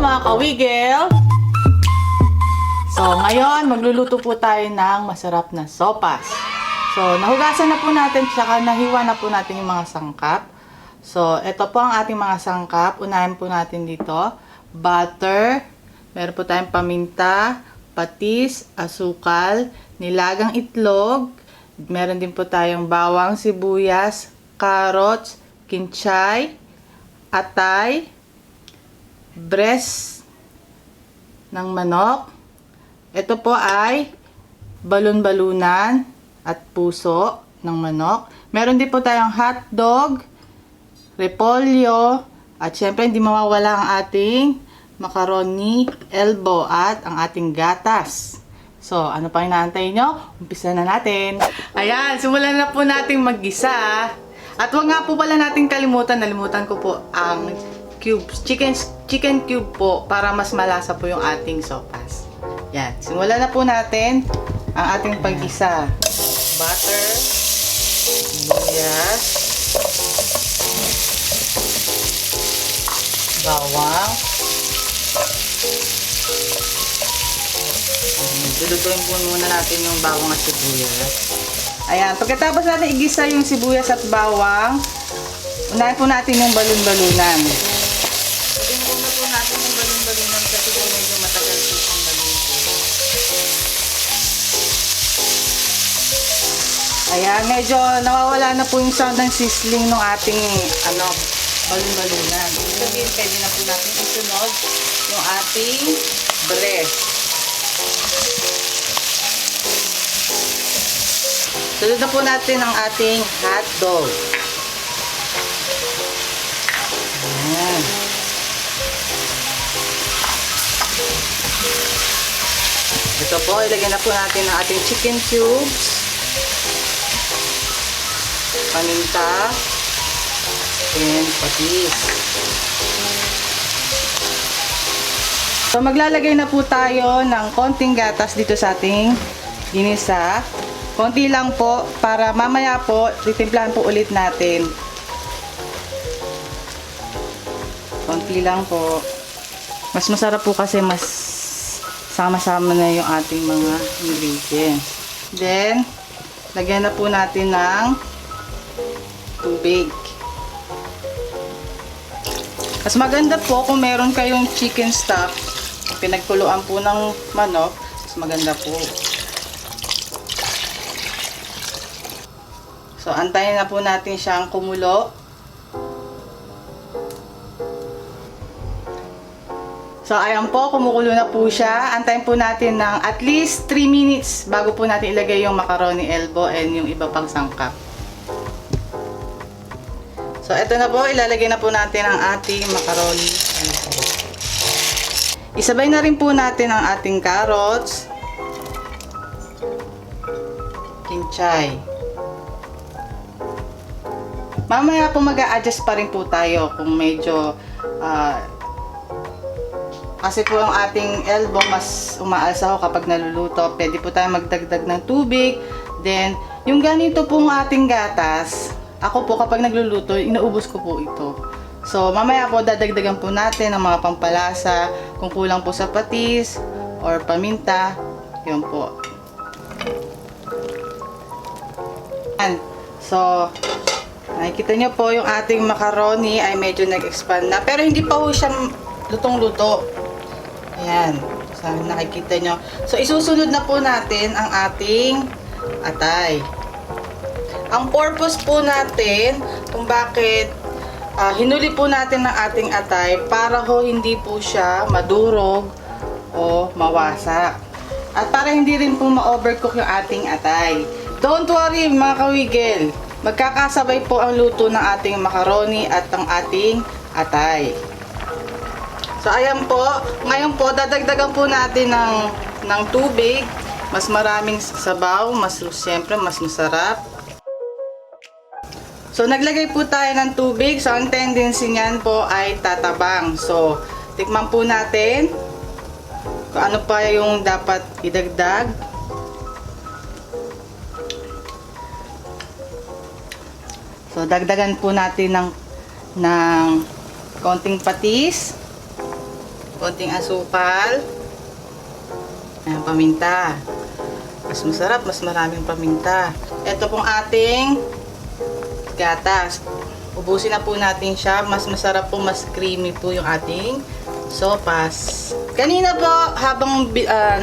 mga kawigil! So, ngayon, magluluto po tayo ng masarap na sopas. So, nahugasan na po natin, tsaka nahiwa na po natin yung mga sangkap. So, ito po ang ating mga sangkap. Unahin po natin dito, butter, meron po tayong paminta, patis, asukal, nilagang itlog, meron din po tayong bawang, sibuyas, carrots, kinchay, atay, breast ng manok. Ito po ay balon-balunan at puso ng manok. Meron din po tayong hotdog, repolyo, at syempre hindi mawawala ang ating macaroni, elbow, at ang ating gatas. So, ano pa inaantay nyo? Umpisa na natin. Ayan, simulan na po natin maggisa. At huwag nga po pala natin nalimutan ko po ang cubes, chicken cube po para mas malasa po yung ating sopas. Yan, simulan na po natin ang ating paggisa. Butter, sibuyas, bawang. Lulutuin po muna natin yung bawang at sibuyas. Ayan, pagkatapos natin igisa yung sibuyas at bawang, unahin po natin yung balon-balunan. Pagin muna po natin yung balon-balunan kasi po medyo matagal po ang baluto. Ayan, medyo nawawala na po yung sound ng sizzling ng ating balon-balunan. Ibig sabihin, pwede na po natin isunod yung ating breast. Sunod na po natin ang ating hotdog. Ayan. Ito po, ilagay na po natin ang ating chicken cubes, paminta, and patis. So, maglalagay na po tayo ng konting gatas dito sa ating ginisa. Konti lang po para mamaya po titimplahan po ulit natin. Konti lang po. Mas masarap po kasi mas sama-sama na yung ating mga ingredients. Then, lagyan na po natin ng tubig. Mas maganda po kung meron kayong chicken stock, pinagkuluan po ng manok, mas maganda po. So, antayin na po natin siyang kumulo. So, ayan po, kumukulo na po siya. Antayin po natin ng at least 3 minutes bago po natin ilagay yung macaroni elbow and yung iba pang sangkap. So, eto na po, ilalagay na po natin ang ating macaroni elbow. Isabay na rin po natin ang ating carrots, kinchay. Mamaya po mag-a-adjust pa rin po tayo kung medyo kasi po ang ating elbow mas umaalsa ho kapag naluluto. Pwede po tayo magdagdag ng tubig. Then, yung ganito pong ating gatas, ako po kapag nagluluto, inaubos ko po ito. So, mamaya po dadagdagan po natin ang mga pampalasa, kung kulang po sa patis or paminta, yun po. And, so, nakikita nyo po yung ating macaroni ay medyo nag-expand na. Pero hindi pa po siya lutong-luto. Ayan. Sana nakikita nyo. So, isusunod na po natin ang ating atay. Ang purpose po natin kung bakit hinuli po natin ang ating atay para ho hindi po siya madurog o mawasak. At para hindi rin po ma-overcook yung ating atay. Don't worry mga kawigil. Magkakasabay po ang luto ng ating macaroni at ang ating atay. So, ayan po. Ngayon po, dadagdagan po natin ng tubig. Mas maraming sabaw. Siyempre, mas masarap. So, naglagay po tayo ng tubig. So, ang tendency niyan po ay tatabang. So, tikman po natin kung ano pa yung dapat idagdag. So, dagdagan po natin ng konting patis. Konting asukal. Ayan, paminta. Mas masarap, mas maraming paminta. Ito pong ating gatas. Ubusin na po natin siya. Mas masarap po, mas creamy po yung ating sopas. Kanina po, habang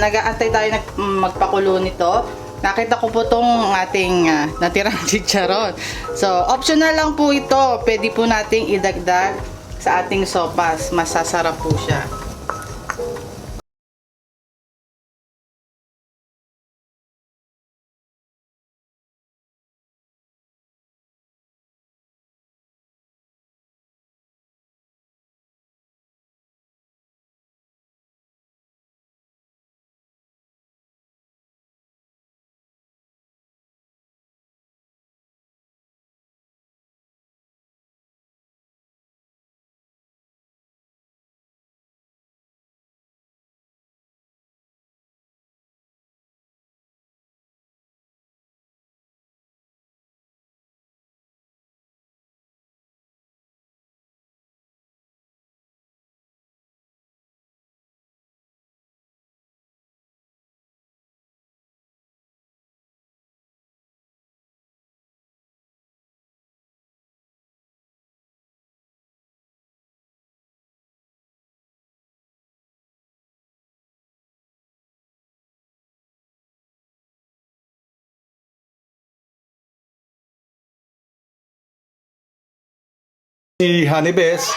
nag-aantay tayo magpakulo nito, nakita ko po tong ating natirang chicharon. So, optional lang po ito. Pwede po nating idagdag sa ating sopas. Masasarap po siya. Si Honey Bess,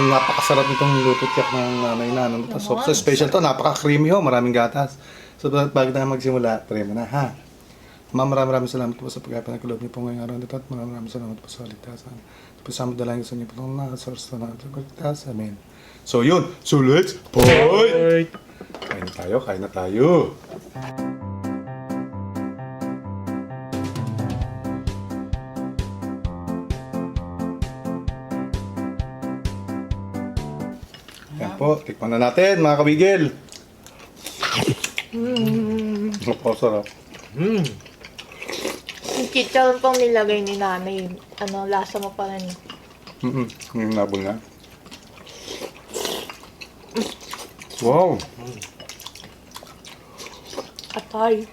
napakasarap nitong luto tiyak ng nanay na. So, special to, napaka-creamy ho, maraming gatas. So, bago tayo magsimula, try mo na ha. Ma'am, maraming salamat po sa pagkapanagkulog niyo po ngayong araw nito at maraming salamat po sa kaligtasan. Pasama dalangin sa inyo po itong nakasource na kaligtas. Amen. So, yun. So, let's fight! Kain na tayo. Yan po, tikman na natin mga kabigil. Napakasarap. Yung chicharon pong nilagay ni nanay, lasa mo pa rin. Yung nabol na. Wow! Atay.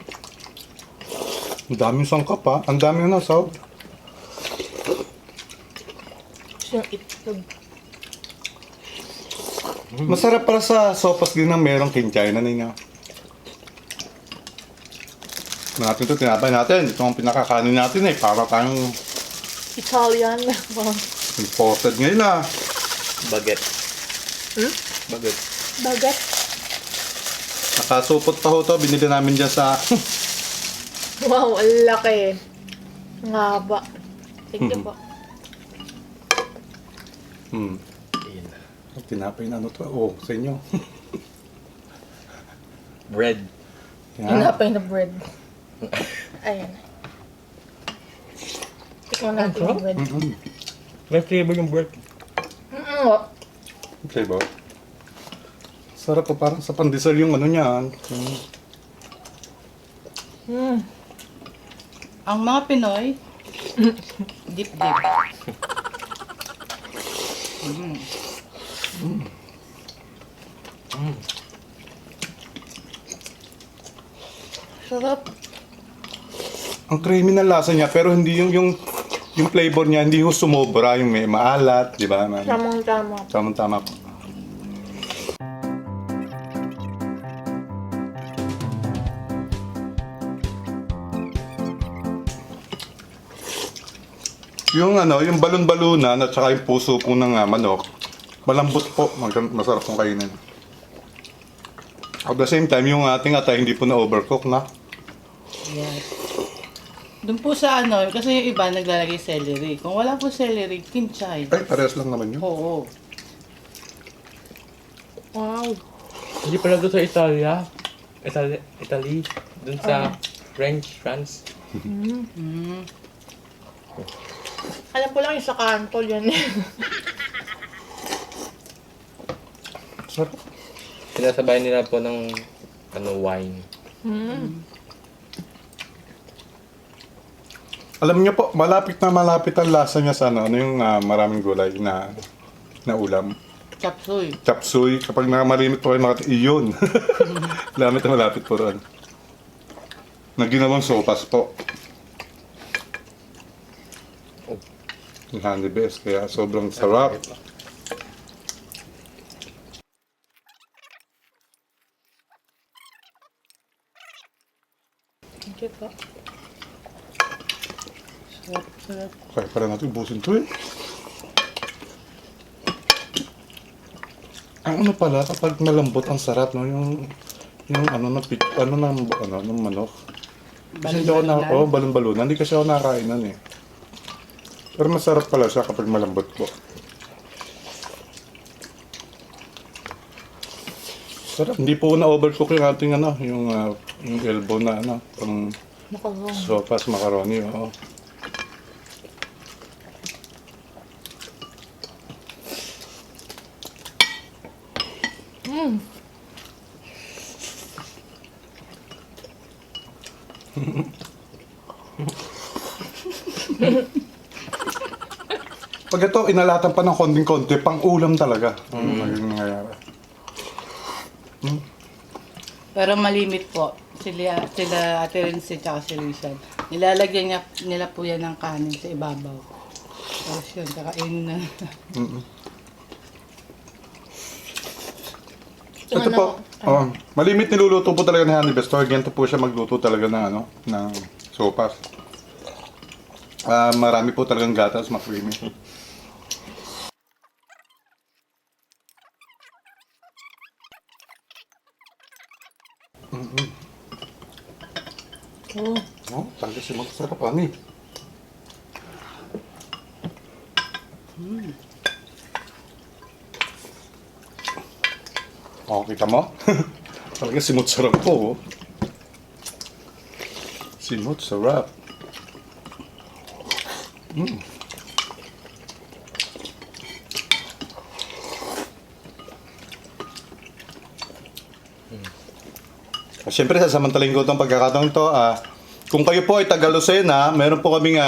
Ang daming sangkap ha. Ang daming nasaw. Yung itlog. Masarap para sa sopas din ng merong kinchay na ninyo. Natin ito, tinapay natin. Ito ang pinakakanin natin eh. Para tayong Italian. imported ngayon ah. Baguette. Baguette. Bagat. Nakasupot pa ho to. Binili namin dyan sa... Wow, ang laki. Ang haba. Thank you po. Tinapay na ano to. Oh, sa inyo. Bread. Yan. Hinapay na bread. Ayan. Tikman natin yung bread. May flavor yung bread. Flavor. Sarap po parang sa pandesal yung ano niya. Ang mga Pinoy, dip. Sarap. Ang creamy na lasa niya pero hindi yung flavor niya hindi ho sumobra, yung may maalat, di ba? Tamang-tama. Tama-tama po. Yung balon-balunan at saka yung puso po ng manok, malambot po, masarap pong kainin. At the same time, yung ating atay hindi po na-overcook na. Yes. Doon po sa kasi yung iba naglalagay celery. Kung wala po celery, kinchay. Ay, parehas lang naman yun. Oo. Wow. Hindi pala doon sa Italy. Doon sa France. Alam ko lang yung sa kanto yan. Sarap. Sinasabay nila po ng wine. Alam niyo po, malapit ang lasa niya sa ano yung maraming gulay na ulam. Chop suey. Chop suey. Kapag malimit po kayo mga iyon. Lamit na malapit po ron. Na ginawang sopas po. Yung Honey Best, kaya sobrang sarap. Thank you po. Sarap, sarap. Kaya pala natin ubusin to eh. Ang ano pala, kapag malambot ang sarap, no? Yung ano ng manok. Kasi hindi ako balon-balunan. Hindi kasi ako nakakain nun eh. Pero masarap pala siya kapag malambot po. Sarap. Hindi po na-overcook yung ating yung elbow na pang Makaroni. sopas, macaroni, oo. Pag ito, inalatan pa ng konting-konti, pang ulam talaga. Ang naging nangyayari. Pero malimit po. Sila Ate Rincy tsaka si Rizal. Nilalagyan nila po yan ng kanin sa ibabaw. Tapos yun, kakainin na. Yung Ito po, malimit niluluto po talaga ni Honey Best. Ganito po siya magluto talaga ng ng sopas. Marami po talagang gatas, ma-creamy. Talaga siya masarap, ani. Kita mo? Talaga simot sarap po. Simot sarap. Siyempre, sasamantalahin ko itong pagkakataon ito. Kung kayo po ay taga Lucena, meron po kaming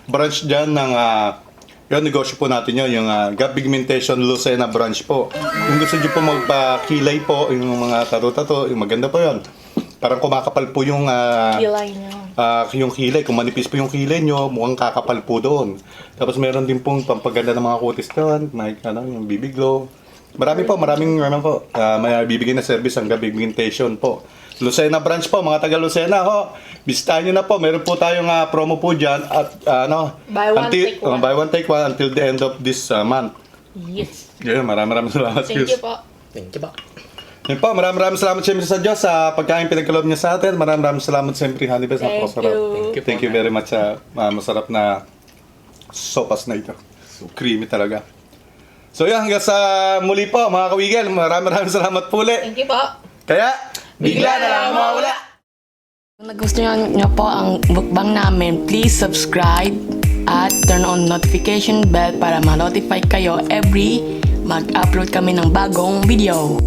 branch dyan ng yung negosyo po natin yun, yung Gap Pigmentation Lucena branch po. Kung gusto nyo po magpa-kilay po, yung mga tato-tato, yung maganda po yun. Parang kumakapal po yung Kilay niya. yung kilay. Kung manipis po yung kilay nyo, mukhang kakapal po doon. Tapos meron din pong pampaganda ng mga kutis doon, yung BB Glow. Maraming po. May bibigyan na service ang Gap Pigmentation po. Lucena branch po, mga taga Lucena ho. Bisitahin nyo na po. Meron po tayong promo po dyan at Buy one, take one. buy one take one until the end of this month. Yes. Yeah, maraming salamat. Thank you po. Thank you po. Yun po, maraming salamat siyempre sa Diyos sa pagkain pinagkaloob niya sa atin. Maraming salamat siyempre, Honey Best. Thank Napakasarap. you. Thank you very much sa masarap na sopas na ito. So creamy talaga. So yan, hanggang sa muli po mga kawigel. Maraming salamat po ulit. Thank you po. Kaya, bigla na lang mawala. Kung nagustuhan nyo po ang mukbang namin, please subscribe at turn on notification bell para ma-notify kayo every mag-upload kami ng bagong video.